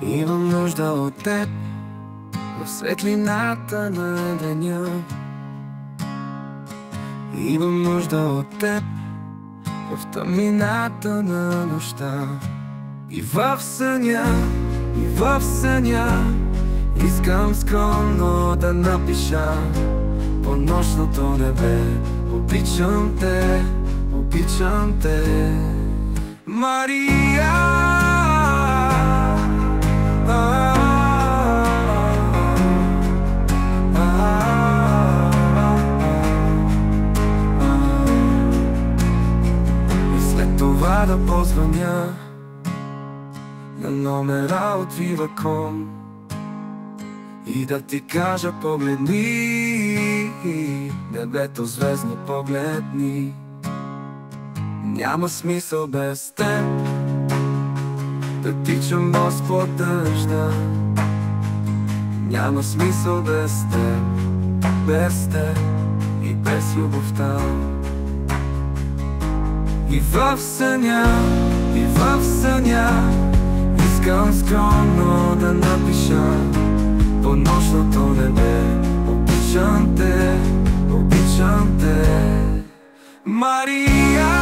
Имам нужда от теб в светлината на деня. Имам нужда от теб в тъмнината на нощта. И в съня искам скромно да напиша по нощното небе: обичам те, обичам те, Мария. И след това да позвъня на номера от Viva.com и да ти кажа: погледни, небето звездно погледни. Няма смисъл без теб да тичам бос по дъжда. Няма смисъл без теб и без любовта. И в съня искам скромно да напиша по нощното небе: обичам те, Мария.